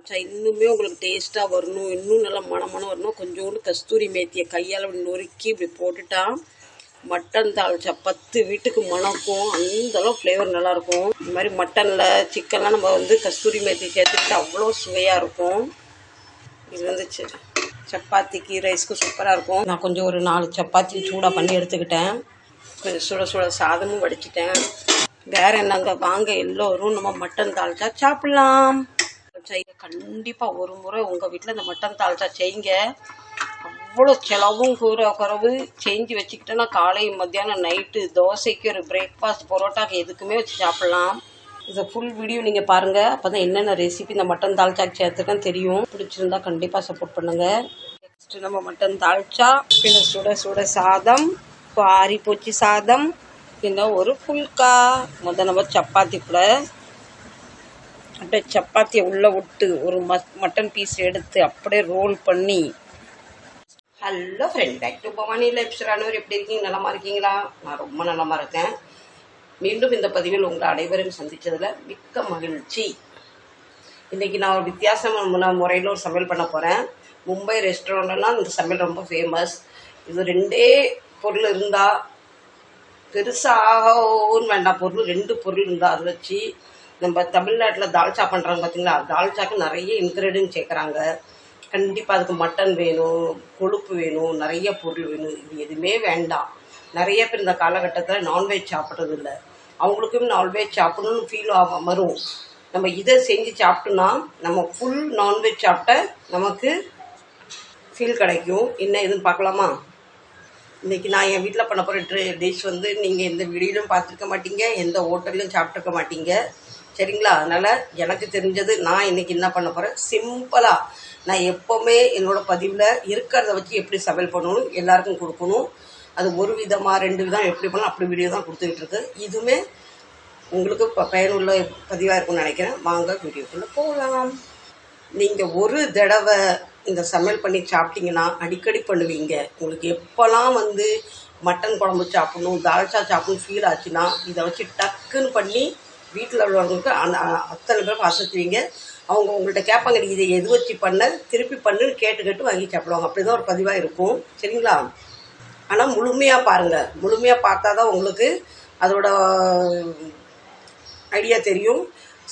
தால்ச்சா இன்னுமே உங்களுக்கு டேஸ்ட்டாக வரணும், இன்னும் நல்லா மணமணம் வரணும், கொஞ்சோண்டு கஸ்தூரி மேத்தியை கையால் இப்படி நொறுக்கி இப்படி போட்டுட்டா மட்டன் தால்ச்சா 10 வீட்டுக்கு மணக்கும். அந்தளவு ஃப்ளேவர் நல்லாயிருக்கும். இந்த மாதிரி மட்டனில் சிக்கன்லாம் நம்ம வந்து கஸ்தூரி மேத்தி சேர்த்துக்கிட்டு அவ்வளோ சுவையாக இருக்கும். இது வந்து சப்பாத்திக்கு ரைஸ்க்கு சூப்பராக இருக்கும். நான் கொஞ்சம் ஒரு 4 சப்பாத்தி சூடாக பண்ணி எடுத்துக்கிட்டேன். கொஞ்சம் சுட சுட சாதமும் வடிச்சிட்டேன். வேறு என்னங்க, வாங்க எல்லோரும் நம்ம மட்டன் தால்ச்சா சாப்பிட்லாம். கண்டிப்பாக ஒரு முறை உங்கள் வீட்டில் இந்த மட்டன் தால்ச்சா செய்யுங்க. அவ்வளோ செலவும் குறைவு. செஞ்சு வச்சுக்கிட்டோன்னா காலை மத்தியானம் நைட்டு தோசைக்கு ஒரு பிரேக்ஃபாஸ்ட் பரோட்டாக்கு எதுக்குமே வச்சு சாப்பிட்லாம். இந்த ஃபுல் வீடியோ நீங்கள் பாருங்கள். அப்போ தான் என்னென்ன ரெசிபி இந்த மட்டன் தால்ச்சாக்கு சேர்த்துக்கன்னு தெரியும். பிடிச்சிருந்தா கண்டிப்பாக சப்போர்ட் பண்ணுங்கள். நெக்ஸ்ட்டு நம்ம மட்டன் தால்ச்சா, பின்ன சுட சுட சாதம், ஆரி போச்சு சாதம், பின்ன ஒரு ஃபுல்கா. நம்ம சப்பாத்தி கூட அப்படியே சப்பாத்தியை உள்ளே விட்டு ஒரு மட்டன் பீஸ் எடுத்து அப்படியே ரோல் பண்ணி. Hello friend, back to Bhavani lifestyle. எப்படி இருக்கீங்க? நலமாக இருக்கீங்களா? நான் ரொம்ப நலமாக இருக்கேன். மீண்டும் இந்த பதிவில் உங்களை அனைவரும் சந்தித்ததில் மிக்க மகிழ்ச்சி. இன்றைக்கி நான் ஒரு வித்தியாசமான முறையில் ஒரு சமையல் பண்ண போகிறேன். மும்பை ரெஸ்டாரண்ட்லாம் இந்த சமையல் ரொம்ப ஃபேமஸ். இது 2 பொருள் இருந்தால் பெருசாகவும் வேண்டாம், 2 பொருள் இருந்தால் அதை வச்சு நம்ம தமிழ்நாட்டில் தால்ச்சா பண்ணுறாங்க பார்த்தீங்களா, தால்ச்சாக்கு நிறைய இன்க்ரீடியன்ட் சேர்க்குறாங்க. கண்டிப்பாக அதுக்கு மட்டன் வேணும், கொழுப்பு வேணும், நிறைய பொருள் வேணும். இது எதுவுமே வேண்டாம். நிறைய பேர் இந்த காலகட்டத்தில் நான்வெஜ் சாப்பிட்றது இல்லை. அவங்களுக்கும் நான்வெஜ் சாப்பிடணும்னு ஃபீல் வரும். நம்ம இதை செஞ்சு சாப்பிட்டோன்னா நம்ம ஃபுல் நான்வெஜ் சாப்பிட்ட நமக்கு ஃபீல் கிடைக்கும். என்ன இதுன்னு பார்க்கலாமா? இன்றைக்கி நான் என் வீட்டில் பண்ண போகிற டிஷ் வந்து நீங்கள் எந்த வீடியோலையும் பார்த்துருக்க மாட்டீங்க, எந்த ஹோட்டல்லையும் சாப்பிட்ருக்க மாட்டீங்க, சரிங்களா? அதனால் எனக்கு தெரிஞ்சது நான் இன்றைக்கி என்ன பண்ண போகிறேன், சிம்பிளாக நான் எப்போவுமே என்னோடய பதிவில் இருக்கிறத வச்சு எப்படி சமையல் பண்ணணும் எல்லாருக்கும் கொடுக்கணும். அது ஒரு விதமாக 2 விதம் எப்படி பண்ணலாம் அப்படி வீடியோ தான் கொடுத்துக்கிட்டு இருக்கு. இதுவுமே உங்களுக்கு பயனுள்ள பதிவாக இருக்கும்னு நினைக்கிறேன். வாங்க வீடியோக்குள்ளே போகலாம். நீங்கள் ஒரு தடவை இந்த சமையல் பண்ணி சாப்பிட்டீங்கன்னா அடிக்கடி பண்ணுவீங்க. உங்களுக்கு எப்போல்லாம் வந்து மட்டன் குழம்பு சாப்பிடணும், தால்ச்சா சாப்பிடணும் ஃபீல் ஆச்சுன்னா இதை வச்சு டக்குன்னு பண்ணி வீட்டில் உள்ளவங்களுக்கு அத்தனை பேருக்கு அசத்துவீங்க. அவங்க உங்கள்கிட்ட கேட்பாங்க, இதை எது வச்சு பண்ண, திருப்பி பண்ணுன்னு கேட்டு வாங்கி சாப்பிடுவாங்க. அப்படி தான் ஒரு பதிவாக இருக்கும், சரிங்களா? ஆனால் முழுமையாக பாருங்கள். முழுமையாக பார்த்தா தான் உங்களுக்கு அதோட ஐடியா தெரியும்.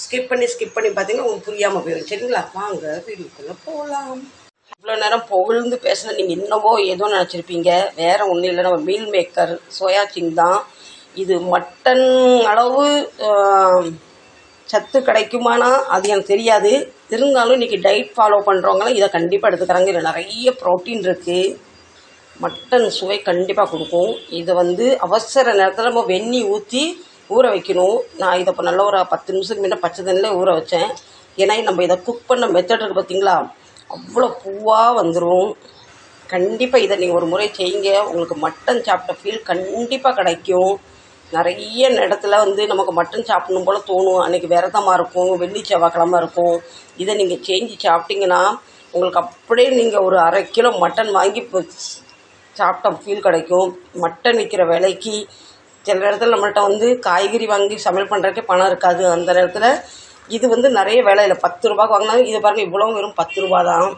ஸ்கிப் பண்ணி பார்த்தீங்கன்னா உங்களுக்கு புரியாமல் போயிடும், சரிங்களா? வாங்க வீடியோக்குள்ளே போகலாம். இவ்வளோ நேரம் புகழ்ந்து பேசினா நீங்கள் இன்னமோ ஏதோ நினச்சிருப்பீங்க. வேறு ஒன்றும் இல்லை, நம்ம மீல் மேக்கர் சோயா சிங் தான். இது மட்டன் அளவு சத்து கிடைக்குமானா அது எனக்கு தெரியாது. இருந்தாலும் இன்றைக்கி டயட் ஃபாலோ பண்ணுறவங்களாம் இதை கண்டிப்பாக எடுத்துக்கிறாங்க. இதில் நிறைய ப்ரோட்டீன் இருக்குது. மட்டன் சுவை கண்டிப்பாக கொடுக்கும். இதை வந்து அவசர நேரத்தில் நம்ம வெந்நீர் ஊற்றி ஊற வைக்கணும். நான் இதை இப்போ நல்லா ஒரு 10 நிமிஷத்துக்கு முன்னே பச்சை தண்ணியில் ஊற வச்சேன். ஏன்னா நம்ம இதை குக் பண்ண மெத்தட் இருக்குது பார்த்தீங்களா, அவ்வளோ பூவாக வந்துடும். கண்டிப்பாக இதை நீங்கள் ஒரு முறை செய்யுங்க. உங்களுக்கு மட்டன் சாப்பிட்ட ஃபீல் கண்டிப்பாக கிடைக்கும். நிறைய இடத்துல வந்து நமக்கு மட்டன் சாப்பிடணும் போல் தோணும். அன்றைக்கி விரதமாக இருக்கும், வெள்ளி செவ்வாய்க்கிழமை இருக்கும். இதை நீங்கள் செஞ்சு சாப்பிட்டீங்கன்னா உங்களுக்கு அப்படியே நீங்கள் ஒரு 1/2 கிலோ மட்டன் வாங்கி சாப்பிட்ட ஃபீல் கிடைக்கும். மட்டன் விற்கிற விலைக்கு சில இடத்துல நம்மள்கிட்ட வந்து காய்கறி வாங்கி சமையல் பண்ணுறதுக்கே பணம் இருக்காது. அந்த நேரத்தில் இது வந்து நிறைய விலையில் 10 ரூபாய்க்கு வாங்கினாலும் இது பாருங்கள் இவ்வளோ வெறும் 10 ரூபா தான்.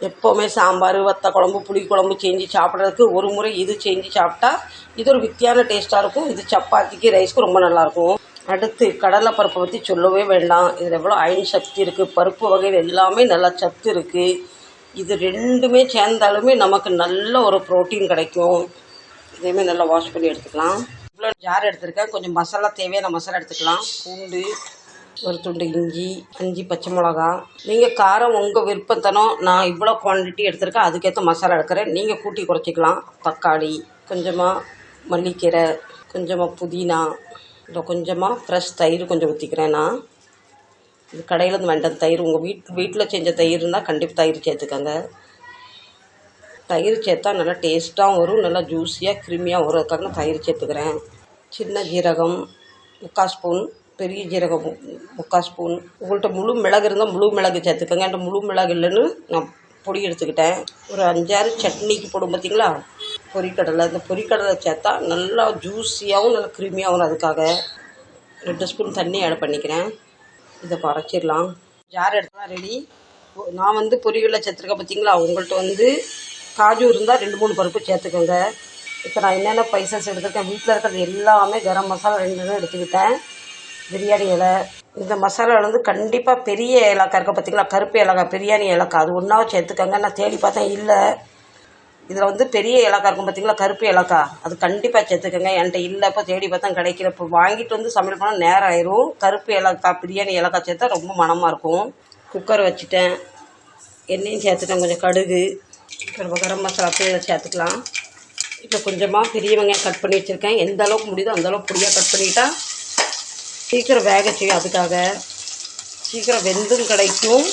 எப்போவுமே சாம்பார், வத்த குழம்பு, புளி குழம்பு செஞ்சு சாப்பிட்றதுக்கு ஒரு முறை இது செஞ்சு சாப்பிட்டா இது ஒரு வித்தியான டேஸ்ட்டாக இருக்கும். இது சப்பாத்திக்கு ரைஸ்க்கு ரொம்ப நல்லாயிருக்கும். அடுத்து கடலை பருப்பை பற்றி சொல்லவே வேண்டாம். இதில் எவ்வளோ அயன் சக்தி இருக்குது. பருப்பு வகையில் எல்லாமே நல்லா சத்து இருக்குது. இது 2மே சேர்ந்தாலுமே நமக்கு நல்ல ஒரு ப்ரோட்டீன் கிடைக்கும். இதையுமே நல்லா வாஷ் பண்ணி எடுத்துக்கலாம். இவ்வளோ ஜார் எடுத்துருக்கேன். கொஞ்சம் மசாலா தேவையான மசாலா எடுத்துக்கலாம். பூண்டு, ஒரு துண்டு இஞ்சி, 5 பச்சை மிளகா. நீங்கள் காரம் உங்கள் விருப்பத்தனம். நான் இவ்வளோ குவான்டிட்டி எடுத்துருக்கேன், அதுக்கேற்ற மசாலா எடுக்கிறேன். நீங்கள் கூட்டி குறைச்சிக்கலாம். தக்காளி, கொஞ்சமாக மல்லிக்கீரை, கொஞ்சமாக புதினா, இல்லை கொஞ்சமாக ஃப்ரெஷ் தயிர் கொஞ்சம் ஊற்றிக்கிறேன். நான் இது கடையிலேருந்து வேண்டாம் தயிர். உங்கள் வீட்டில் செஞ்ச தயிர் இருந்தால் கண்டிப்பாக தயிர் சேர்த்துக்கங்க. தயிர் சேர்த்தா நல்லா டேஸ்ட்டாகவும் வரும், நல்லா ஜூஸியாக க்ரீமியாக வரதுக்காக தயிர் சேர்த்துக்கிறேன். சின்ன ஜீரகம் 3/4 ஸ்பூன், பெரிய ஜீரகம் 3/4 ஸ்பூன். உங்கள்கிட்ட முழு மிளகு இருந்தால் முழு மிளகு சேர்த்துக்கங்க. என்கிட்ட முழு மிளகு இல்லைன்னு நான் பொடி எடுத்துக்கிட்டேன். ஒரு 5-6 சட்னிக்கு போடும் பார்த்தீங்களா பொரிக்கடலை. இந்த பொரிக்கடலை சேர்த்தா நல்லா ஜூஸியாகவும் நல்லா க்ரீமியாகவும். அதுக்காக 2 ஸ்பூன் தண்ணி ஆட் பண்ணிக்கிறேன். இதை அரைச்சிடலாம். ஜார் எடுத்துலாம் ரெடி. நான் வந்து பொரியலில் சேர்த்துருக்கேன் பார்த்தீங்களா. உங்கள்கிட்ட வந்து காஜு இருந்தால் 2-3 பருப்பு சேர்த்துக்கோங்க. இப்போ நான் என்னென்ன ஸ்பைசஸ் எடுத்துருக்கேன், வீட்டில் இருக்கிறது எல்லாமே கரம் மசாலா 2 எடுத்துக்கிட்டேன். பிரியாணி இலை, இந்த மசாலாவில் வந்து கண்டிப்பாக பெரிய ஏலக்காய் இருக்க பார்த்தீங்களா, கருப்பு ஏலக்காய், பிரியாணி ஏலக்காய், அது ஒன்றாவது சேர்த்துக்கோங்க. நான் தேடி பார்த்தேன் இல்லை. இதில் வந்து பெரிய ஏலக்காய் இருக்கும் பார்த்தீங்களா, கருப்பு ஏலக்காய், அது கண்டிப்பாக சேர்த்துக்கோங்க. என்கிட்ட இல்லை, இப்போ தேடி பார்த்தா கிடைக்கல. இப்போ வாங்கிட்டு வந்து சமையல் பண்ணால் நேரம் ஆயிரும். கருப்பு ஏலக்காய், பிரியாணி ஏலக்காய் சேர்த்தா ரொம்ப மணமாக இருக்கும். குக்கர் வச்சுட்டேன், எண்ணெயும் சேர்த்துட்டேன், கொஞ்சம் கடுகு. இப்போ நம்ம கரம் மசாலா அப்படியே சேர்த்துக்கலாம். இப்போ கொஞ்சமாக பெரிய வெங்காயம் கட் பண்ணி வச்சுருக்கேன். எந்த அளவுக்கு முடியுதோ அந்தளவுக்கு பொடியாக கட் பண்ணிட்டா சீக்கிரம் வேக செய்யும். அதுக்காக சீக்கிரம் வெந்தும் கிடைக்கும்,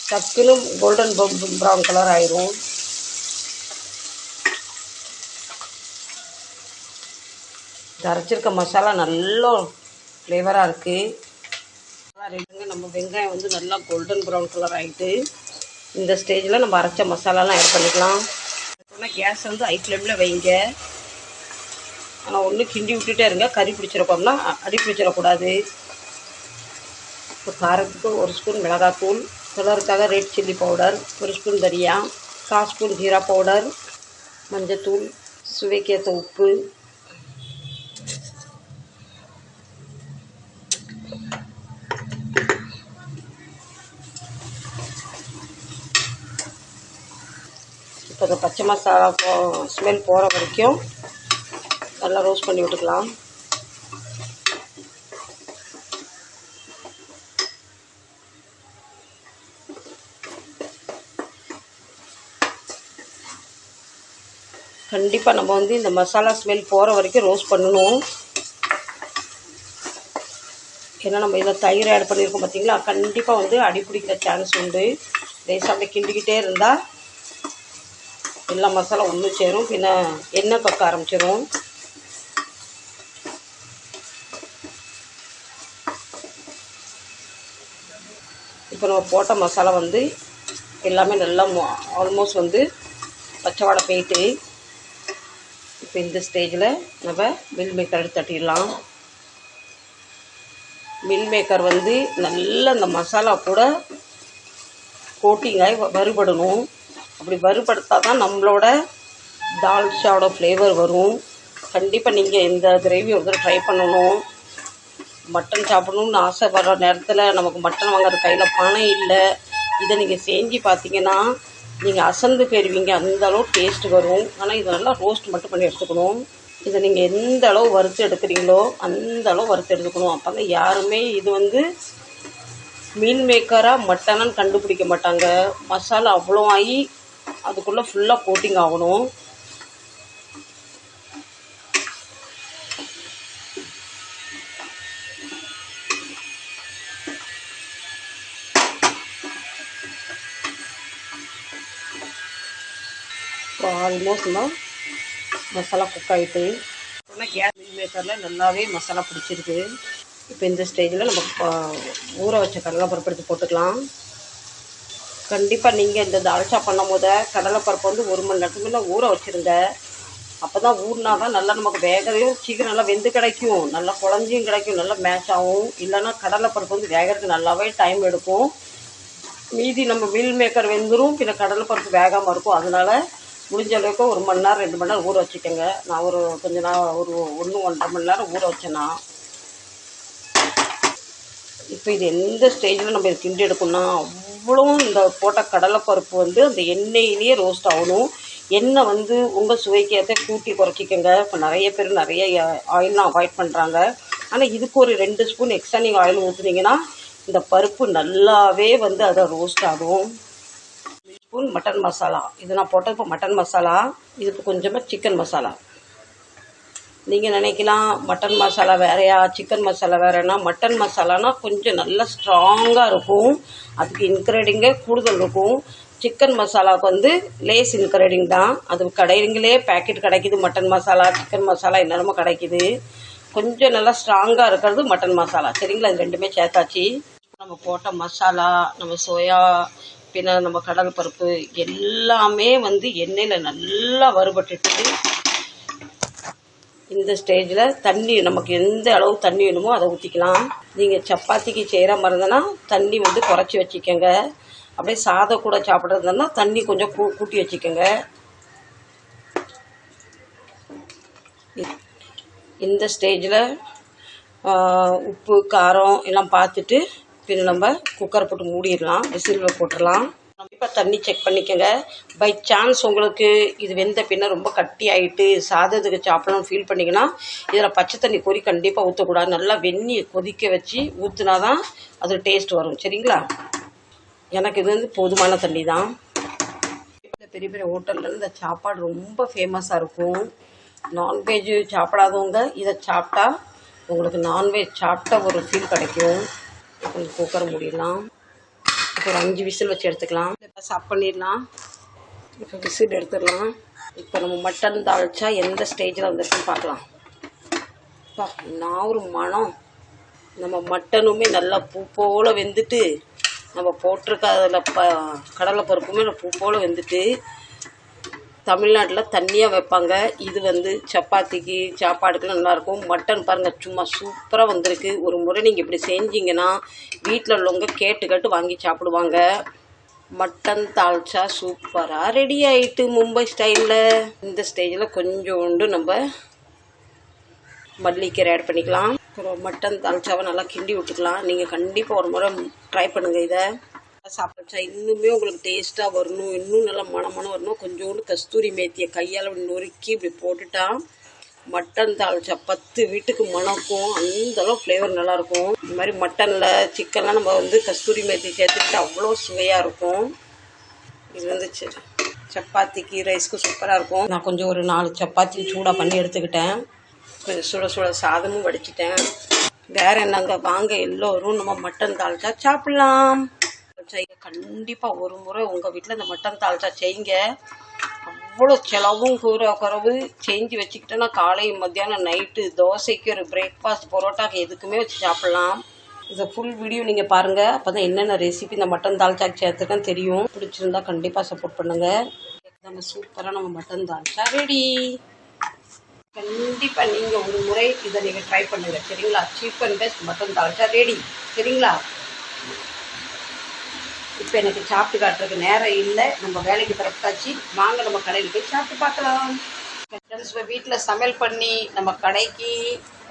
டக்குன்னு கோல்டன் ப்ரௌன் கலர் ஆயிரும். அரைச்சிருக்க மசாலா நல்ல ஃப்ளேவராக இருக்குது. ரெண்டுங்க நம்ம வெங்காயம் வந்து நல்லா கோல்டன் ப்ரௌன் கலர் ஆகிட்டு இந்த ஸ்டேஜில் நம்ம அரைச்ச மசாலாலாம் ஆட் பண்ணிக்கலாம். கேஸ் வந்து ஹை ஃப்ளேமில் வைங்க. ஆனால் ஒன்று கிண்டி விட்டுட்டே இருங்க, கறி பிடிச்சிருக்கோம்னா அடி பிடிச்சிடக்கூடாது. இப்போ காரத்துக்கு 1 ஸ்பூன் மிளகாத்தூள், கலருக்காக ரெட் சில்லி பவுடர் 1 ஸ்பூன் தனியா, 1/4 ஸ்பூன் ஜீரா பவுடர், மஞ்சத்தூள், சுவைக்கேற்ற உப்பு, இப்போ இந்த பச்சை மசாலா ஸ்மெல் போகிற வரைக்கும் நல்லா ரோஸ்ட் பண்ணி விட்டுக்கலாம். கண்டிப்பாக நம்ம வந்து இந்த மசாலா ஸ்மெல் போகிற வரைக்கும் ரோஸ்ட் பண்ணணும். ஏன்னா நம்ம இதில் தயிர் ஆட் பண்ணியிருக்கோம் பார்த்தீங்களா, கண்டிப்பாக வந்து அடி பிடிக்கிற சான்ஸ் உண்டு. லேசாக அப்படியே கிண்டிக்கிட்டே இருந்தால் எல்லா மசாலா ஒன்று சேரும், பின்ன எண்ணெய் கக்க ஆரம்பிச்சிடும். இப்போ நம்ம போட்ட மசாலா வந்து எல்லாமே நல்லா ஆல்மோஸ்ட் வந்து பச்சை வாடை போயிட்டு, இப்போ இந்த ஸ்டேஜில் நம்ம மில் மேக்கர் எடுத்து தட்டிடலாம். மில் மேக்கர் வந்து நல்லா இந்த மசாலா கூட கோட்டிங்காகி வறுபடணும். அப்படி வறுபடுத்தா தான் நம்மளோட தால்ச்சாவோட ஃப்ளேவர் வரும். கண்டிப்பாக நீங்கள் இந்த கிரேவி ஒரு தடவை ட்ரை பண்ணணும். மட்டன் சாப்பிடணும்னு ஆசைப்படுற நேரத்தில் நமக்கு மட்டன் வாங்குற கையில் பணம் இல்லை. இதை நீங்கள் செஞ்சு பார்த்தீங்கன்னா நீங்கள் அசந்து போயிடுவீங்க, அந்த அளவு டேஸ்ட் வரும். ஆனால் இதை நல்லா ரோஸ்ட் மட்டும் பண்ணி எடுத்துக்கணும். இதை நீங்கள் எந்த அளவு வறுத்து எடுக்கிறீங்களோ அந்த அளவு வறுத்து எடுத்துக்கணும். அப்போ தான் யாருமே இது வந்து மீன் மேக்கராக மட்டனான்னு கண்டுபிடிக்க மாட்டாங்க. மசாலா அவ்வளோ ஆகி அதுக்குள்ளே ஃபுல்லாக கோட்டிங் ஆகணும். இப்போ ஆல்மோஸ்ட் நம்ம மசாலா குக் ஆகிட்டு கேஸ் மீல் மேக்கரில் நல்லாவே மசாலா பிடிச்சிருக்கு. இப்போ இந்த ஸ்டேஜில் நம்ம ஊற வச்ச கடலைப்பருப்பு எடுத்து போட்டுக்கலாம். கண்டிப்பாக நீங்கள் இந்த தால்ச்சா பண்ணும் போது கடலைப்பருப்பு வந்து 1 மணி நேரத்துக்கு முன்னே ஊற வச்சுருங்க. அப்போ தான் ஊறினா தான் நல்லா நமக்கு வேகவையும் சீக்கிரம் நல்லா வெந்து கிடைக்கும், நல்லா குழஞ்சியும் கிடைக்கும், நல்லா மேட்ச் ஆகும். இல்லைன்னா கடலைப்பருப்பு வந்து வேகிறதுக்கு நல்லாவே டைம் எடுக்கும். மீதி நம்ம மீல் மேக்கர் வெந்துடும், பின்ன கடலைப்பருப்பு வேகாமல் இருக்கும். அதனால் முடிஞ்ச அளவுக்கு 1 மணி நேரம் 2 மணி நேரம் ஊற வச்சுக்கோங்க. நான் கொஞ்ச நேரம் 1-1.5 மணி நேரம் ஊற வச்சேன்னா. இப்போ இது எந்த ஸ்டேஜில் நம்ம இது கிண்டி எடுக்கணும்னா அவ்வளோ இந்த போட்ட கடலைப்பருப்பு வந்து அந்த எண்ணெயிலேயே ரோஸ்ட் ஆகணும். எண்ணெய் வந்து உங்கள் சுவைக்கேற்ற கூட்டி குறைச்சிக்கோங்க. இப்போ நிறைய பேர் நிறைய ஆயிலெலாம் அவாய்ட் பண்ணுறாங்க. ஆனால் இதுக்கு ஒரு 2 ஸ்பூன் எக்ஸ்ட்ரா நீங்கள் ஆயில் ஊற்றுனீங்கன்னா இந்த பருப்பு நல்லாவே வந்து அதை ரோஸ்ட் ஆகும். 2 ஸ்பூன் மட்டன் மசாலா, இது நான் போட்டது இப்போ மட்டன் மசாலா. இதுக்கு கொஞ்சமாக சிக்கன் மசாலா. நீங்கள் நினைக்கலாம் மட்டன் மசாலா வேறையா சிக்கன் மசாலா வேறேன்னா, மட்டன் மசாலானா கொஞ்சம் நல்லா ஸ்ட்ராங்காக இருக்கும், அதுக்கு இன்க்ரீடியங்கே கூடுதல் இருக்கும். சிக்கன் மசாலாவுக்கு வந்து லேஸ் இன்க்ரீடியங் தான். அது கடைங்களே பேக்கெட் கிடைக்கிது, மட்டன் மசாலா சிக்கன் மசாலா என்னென்னமோ கிடைக்கிது. கொஞ்சம் நல்லா ஸ்ட்ராங்காக இருக்கிறது மட்டன் மசாலா. சரிங்களா, இது 2மே சேர்த்தாச்சு. நம்ம போட்ட மசாலா, நம்ம சோயா, பின்ன நம்ம கடல் பருப்பு எல்லாமே வந்து எண்ணெயில் நல்லா வறுபட்டுட்டு இந்த ஸ்டேஜில் தண்ணி நமக்கு எந்த அளவு தண்ணி வேணுமோ அதை ஊற்றிக்கலாம். நீங்கள் சப்பாத்திக்கு செய்கிற மாதிரி இருந்ததுன்னா தண்ணி வந்து குறைச்சி வச்சுக்கோங்க. அப்படியே சாதம் கூட சாப்பிட்றதுன்னா தண்ணி கொஞ்சம் கூட்டி வச்சுக்கோங்க. இந்த ஸ்டேஜில் உப்பு காரம் எல்லாம் பார்த்துட்டு பின்ன நம்ம குக்கரை போட்டு மூடிடலாம், விசில் போட்டுடலாம். இப்போ தண்ணி செக் பண்ணிக்கோங்க. பை சான்ஸ் உங்களுக்கு இது வெந்த பின்ன ரொம்ப கட்டி ஆகிட்டு சாதத்துக்கு சாப்பிடணும்னு ஃபீல் பண்ணிங்கன்னா இதில் பச்சை தண்ணி கொதி கண்டிப்பாக ஊற்றக்கூடாது. நல்லா வெந்நீர் கொதிக்க வச்சு ஊற்றினா தான் அது டேஸ்ட் வரும். சரிங்களா? எனக்கு இது வந்து போதுமான தண்ணி தான். பெரிய பெரிய ஹோட்டலில் இந்த சாப்பாடு ரொம்ப ஃபேமஸாக இருக்கும். நான்வெஜ் சாப்பிடாதவங்க இதை சாப்பிட்டா உங்களுக்கு நான்வெஜ் சாப்பிட்டா ஒரு ஃபீல் கிடைக்கும். கொஞ்சம் குக்கர் மூடிடலாம். இப்போ ஒரு 5 விசில் வச்சு எடுத்துக்கலாம். இப்போ சாப் பண்ணிடலாம். இப்போ விசில் எடுத்துடலாம். இப்போ நம்ம மட்டன் தாளிச்சா எந்த ஸ்டேஜில் வந்துருக்குன்னு பார்க்கலாம். நான் ஒரு மனம் நம்ம மட்டனுமே நல்லா பூ போல் வெந்துட்டு நம்ம போட்டிருக்க அதில் கடலை பருப்புமே பூ போல் வெந்துட்டு தமிழ்நாட்டில் தண்ணியாக வைப்பாங்க. இது வந்து சப்பாத்திக்கு சாப்பாடுக்கு நல்லாயிருக்கும். மட்டன் பாருங்கள் சும்மா சூப்பராக வந்திருக்கு. ஒரு முறை நீங்கள் இப்படி செஞ்சிங்கன்னா வீட்டில் உள்ளவங்க கேட்டு வாங்கி சாப்பிடுவாங்க. மட்டன் தால்ச்சா சூப்பராக ரெடி ஆகிட்டு மும்பை ஸ்டைலில். இந்த ஸ்டேஜில் கொஞ்சோண்டு நம்ம மல்லிக்கீரை ஆட் பண்ணிக்கலாம். அப்புறம் மட்டன் தால்ச்சாவை நல்லா கிண்டி விட்டுக்கலாம். நீங்கள் கண்டிப்பாக ஒரு முறை ட்ரை பண்ணுங்கள். இதை சாப்பிட்டா இன்னுமே உங்களுக்கு டேஸ்ட்டாக வரணும், இன்னும் நல்லா மணமணம் வரணும். கொஞ்சோண்டு கஸ்தூரி மேத்தியை கையால் நொறுக்கி இப்படி போட்டுட்டா மட்டன் தாளிச்சா 10 வீட்டுக்கு மணக்கும். அந்தளவு ஃப்ளேவர் நல்லாயிருக்கும். இந்த மாதிரி மட்டனில் சிக்கன்லாம் நம்ம வந்து கஸ்தூரி மேத்தி சேர்த்துக்கிட்டு அவ்வளோ சுவையாக இருக்கும். இது வந்து சப்பாத்திக்கு ரைஸ்க்கு சூப்பராக இருக்கும். நான் கொஞ்சம் ஒரு 4 சப்பாத்தி சூடாக பண்ணி எடுத்துக்கிட்டேன். கொஞ்சம் சுட சாதமும் வடிச்சிட்டேன். வேறு என்னங்க, வாங்க எல்லோரும் நம்ம மட்டன் தாளிச்சா சாப்பிட்லாம். கண்டிப்பாக ஒரு முறை உங்கள் வீட்டில் இந்த மட்டன் தாளிச்சா செய்யுங்க. அவ்வளோ செலவும் குறவு. செஞ்சு வச்சுக்கிட்டோன்னா காலை மத்தியானம் நைட்டு தோசைக்கு ஒரு பிரேக்ஃபாஸ்ட் பரோட்டாக்கு எதுக்குமே வச்சு சாப்பிட்லாம். இந்த ஃபுல் வீடியோ நீங்கள் பாருங்கள். அப்போ தான் என்னென்ன ரெசிபி இந்த மட்டன் தால்ச்சாக்கு சேர்த்துக்கன்னு தெரியும். பிடிச்சிருந்தா கண்டிப்பாக சப்போர்ட் பண்ணுங்கள். நம்ம சூப்பராக நம்ம மட்டன் தால்ச்சா ரெடி. கண்டிப்பாக நீங்கள் ஒரு முறை இதை நீங்கள் ட்ரை பண்ணுங்கள். சரிங்களா? Cheap and best mutton dalcha ready. சரிங்களா? இப்போ எனக்கு சாப்பிட்டு காட்டுறதுக்கு நேரம் இல்லை. நம்ம வேலைக்கு பிறப்பாச்சு. வாங்க நம்ம கடையில் போய் சாப்பிட்டு பார்க்கலாம். ஃப்ரெண்ட்ஸ், இப்போ வீட்டில் சமையல் பண்ணி நம்ம கடைக்கு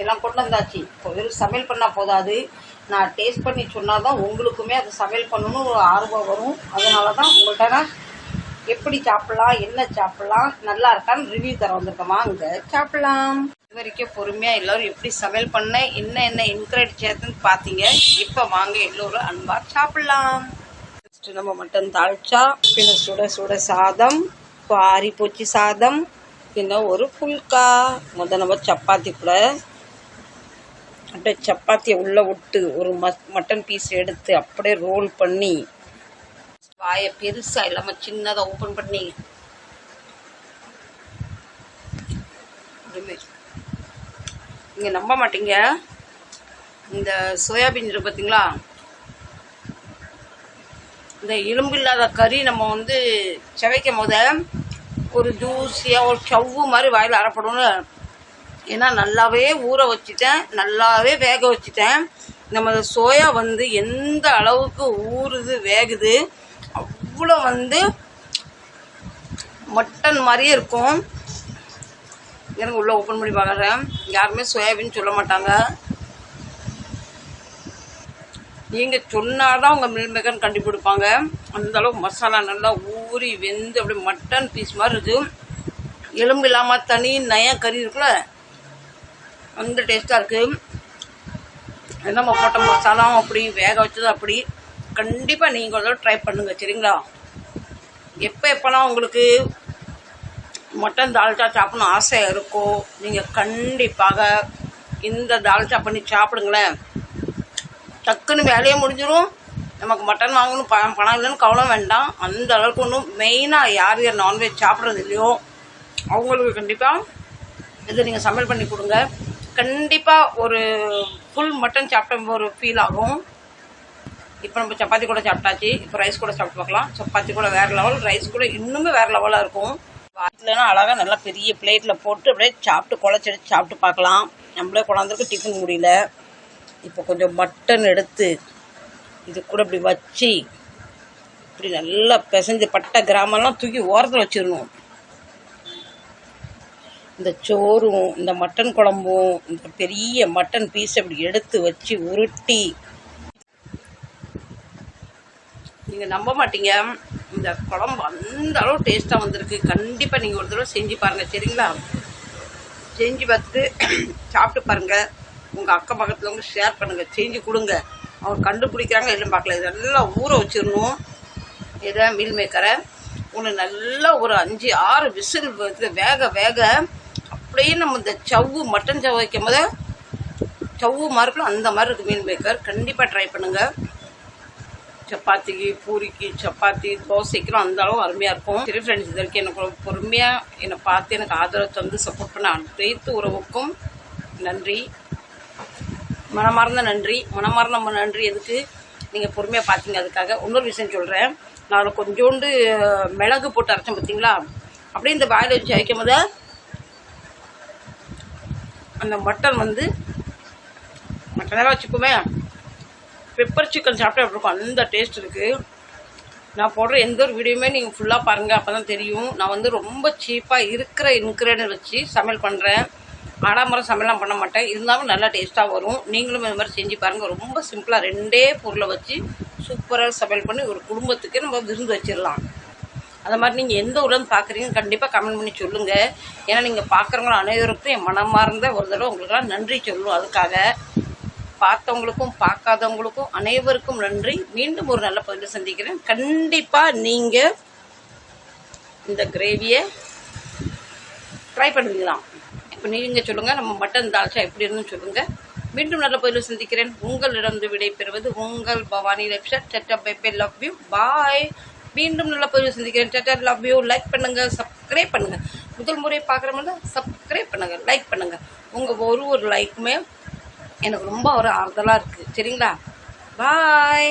எல்லாம் கொண்டு வந்தாச்சு. இப்போ வெறும் சமையல் பண்ணால் போதாது, நான் டேஸ்ட் பண்ணி சொன்னால் தான் உங்களுக்குமே அது சமையல் பண்ணணும்னு ஒரு ஆர்வம் வரும். அதனால தான் உங்கள்கிட்ட நான் எப்படி சாப்பிட்லாம், என்ன சாப்பிட்லாம், நல்லா இருக்கான்னு ரிவ்யூ தர வந்திருக்கேன். வாங்க சாப்பிட்லாம். இது வரைக்கும் பொறுமையாக எல்லோரும் எப்படி சமையல் பண்ண என்ன இன்க்ரீடியன்ட் சேர்த்துன்னு பார்த்தீங்க. இப்போ வாங்க எல்லோரும் அன்பாக சாப்பிட்லாம். நம்ம மட்டன் தாளிச்சா, பின்ன சுட சாதம், ஆரி போச்சு சாதம், பின்ன ஒரு புல்கா. நம்ம சப்பாத்தி கூட அப்படியே சப்பாத்தியை உள்ளே விட்டு ஒரு மட்டன் பீஸ் எடுத்து அப்படியே ரோல் பண்ணி வாயை பெருசாக இல்லாமல் சின்னதாக ஓப்பன் பண்ணி நீங்கள் நம்ப மாட்டீங்க, இந்த சோயாபீன் இருக்கு பார்த்தீங்களா, இந்த எலும்பு இல்லாத கறி நம்ம வந்து சவைக்கும் போது ஒரு ஜூஸியாக ஒரு சவ்வு மாதிரி வாயில் அரைப்படும். ஏன்னா நல்லாவே ஊற வச்சுட்டேன், நல்லாவே வேக வச்சுட்டேன். நம்ம சோயா வந்து எந்த அளவுக்கு ஊறுது வேகுது அவ்வளோ வந்து மட்டன் மாதிரியே இருக்கும். எனக்கு உள்ளே ஓப்பன் பண்ணி பார்க்குறேன். யாருமே சோயாபீன் சொல்ல மாட்டாங்க. நீங்கள் சொன்னாதான் உங்கள் மில் மேக்கர்னு கண்டுபிடிப்பாங்க. அந்தளவுக்கு மசாலா நல்லா ஊறி வெந்து அப்படியே மட்டன் பீஸ் மாதிரி இருக்குது. எலும்பு இல்லாமல் தனி நயம் கறி இருக்குல்ல, அந்த டேஸ்ட்டாக இருக்குது. நம்ம போட்ட மசாலாவும் அப்படி, வேக வச்சதும் அப்படி. கண்டிப்பாக நீங்கள் ஒரு ட்ரை பண்ணுங்கள். சரிங்களா? எப்போலாம் உங்களுக்கு மட்டன் தால்ச்சா சாப்பிடணும் ஆசையாக இருக்கோ நீங்கள் கண்டிப்பாக இந்த தால்ச்சா பண்ணி சாப்பிடுங்களேன். டக்குன்னு வேலையே முடிஞ்சிடும். நமக்கு மட்டன் வாங்கணும் பணம் இல்லைன்னு கவலை வேண்டாம். அந்த அளவுக்கு ஒன்றும் மெயினாக யார் நான்வெஜ் சாப்பிட்றது இல்லையோ அவங்களுக்கு கண்டிப்பாக இதை நீங்கள் சமையல் பண்ணி கொடுங்க. கண்டிப்பாக ஒரு ஃபுல் மட்டன் சாப்பிட்ட ஒரு ஃபீல் ஆகும். இப்போ நம்ம சப்பாத்தி கூட சாப்பிட்டாச்சு. இப்போ ரைஸ் கூட சாப்பிட்டு பார்க்கலாம். சப்பாத்தி கூட வேறு லெவல், ரைஸ் கூட இன்னுமே வேறு லெவலாக இருக்கும். இல்லைன்னா அழகாக நல்லா பெரிய பிளேட்டில் போட்டு அப்படியே சாப்பிட்டு குழச்செடுத்து சாப்பிட்டு பார்க்கலாம். நம்மளே கொண்டாந்துருக்கு டிஃபன் முடியல. இப்போ கொஞ்சம் மட்டன் எடுத்து இது கூட இப்படி வச்சு இப்படி நல்லா பிசைஞ்சு பட்டை கிராமெல்லாம் தூக்கி ஓரத்தில் வச்சிடணும். இந்த சோறும் இந்த மட்டன் குழம்பும் இந்த பெரிய மட்டன் பீஸ் அப்படி எடுத்து வச்சு உருட்டி, நீங்கள் நம்ப மாட்டீங்க, இந்த குழம்பு அந்த அளவு டேஸ்ட்டாக வந்திருக்கு. கண்டிப்பாக நீங்கள் ஒரு தடவை செஞ்சு பாருங்கள், சரிங்களா? செஞ்சு பார்த்துட்டு சாப்பிட்டு பாருங்கள். உங்கள் அக்கம் பக்கத்தில் ஷேர் பண்ணுங்கள், செஞ்சு கொடுங்க. அவங்க கண்டுபிடிக்கிறாங்க இல்லைன்னு பார்க்கல. இது நல்லா ஊற வச்சிடணும். இதை மீல் மேக்கரை ஒன்று நல்லா ஒரு 5-6 விசில் வேக வேக அப்படியே நம்ம இந்த சவ்வு மட்டன் சவ்வு வைக்கும் போது சவ்வு மாதிரி இருக்கும், அந்த மாதிரி இருக்குது மீல் மேக்கர். கண்டிப்பாக ட்ரை பண்ணுங்கள். சப்பாத்திக்கு, பூரிக்கு, சப்பாத்தி, தோசைக்கெல்லாம் அந்த அளவு அருமையாக இருக்கும். சரி ஃப்ரெண்ட்ஸ், இது வரைக்கும் எனக்கு பொறுமையாக என்னை பார்த்து எனக்கு ஆதரவு தந்து சப்போர்ட் பண்ண அனைத்து உறவுக்கும் நன்றி, மனமார்ந்த நன்றி. மனமார்ந்த நன்றி எதுக்கு, நீங்கள் பொறுமையாக பார்த்தீங்க அதுக்காக. இன்னொரு விஷயம் சொல்கிறேன், நான் அதில் கொஞ்சோண்டு மிளகு போட்டு அரைச்சேன் பார்த்தீங்களா, அப்படியே இந்த வாயில் வச்சு வைக்கும் போது அந்த மட்டன் வந்து மட்டனெல்லாம் வச்சுக்குமே பெப்பர் சிக்கன் சாப்பிட்டா எப்படி இருக்கும் அந்த டேஸ்ட் இருக்குது. நான் போடுற எந்த ஒரு வீடியோவுமே நீங்கள் ஃபுல்லாக பாருங்கள், அப்போ தான் தெரியும். நான் வந்து ரொம்ப சீப்பாக இருக்கிற இன்க்ரீடியன்ட் வச்சு சமையல் பண்ணுறேன். ஆடாமரம் சமையலாம் பண்ண மாட்டேன். இருந்தாலும் நல்லா டேஸ்ட்டாக வரும். நீங்களும் இது மாதிரி செஞ்சு பாருங்கள். ரொம்ப சிம்பிளாக 2 பொருளை வச்சு சூப்பராக சமையல் பண்ணி ஒரு குடும்பத்துக்கு நம்ம விருந்து வச்சிடலாம். அந்த மாதிரி நீங்கள் எந்த ஊர்லேருந்து பார்க்குறீங்க கண்டிப்பாக கமெண்ட் பண்ணி சொல்லுங்கள். ஏன்னா நீங்கள் பார்க்குறவங்களும் அனைவருக்கும் என் மனமார்ந்த ஒரு தடவை உங்களுக்கெல்லாம் நன்றி சொல்லும். அதுக்காக பார்த்தவங்களுக்கும் பார்க்காதவங்களுக்கும் அனைவருக்கும் நன்றி. மீண்டும் ஒரு நல்ல பதிவில் சந்திக்கிறேன். கண்டிப்பாக நீங்கள் இந்த கிரேவியை ட்ரை பண்ணுவீங்களாம். இப்போ நீங்கள் சொல்லுங்கள், நம்ம மட்டன் தால்ச்சா எப்படி இருந்துன்னு சொல்லுங்கள். மீண்டும் நல்ல பதிவில் சந்திக்கிறேன். உங்களிடம் விடை பெறுவது உங்கள் Bhavani lifestyle. Tata bye bye, love you, bye. மீண்டும் நல்ல பதிவில் சந்திக்கிறேன். Tata, love you. லைக் பண்ணுங்கள், சப்ஸ்கிரைப் பண்ணுங்கள். முதல் முறை பார்க்குற மாதிரி சப்ஸ்கிரைப் பண்ணுங்கள், லைக் பண்ணுங்கள். உங்கள் ஒரு லைக்குமே எனக்கு ரொம்ப ஒரு ஆறுதலாக இருக்குது, சரிங்களா? பாய்.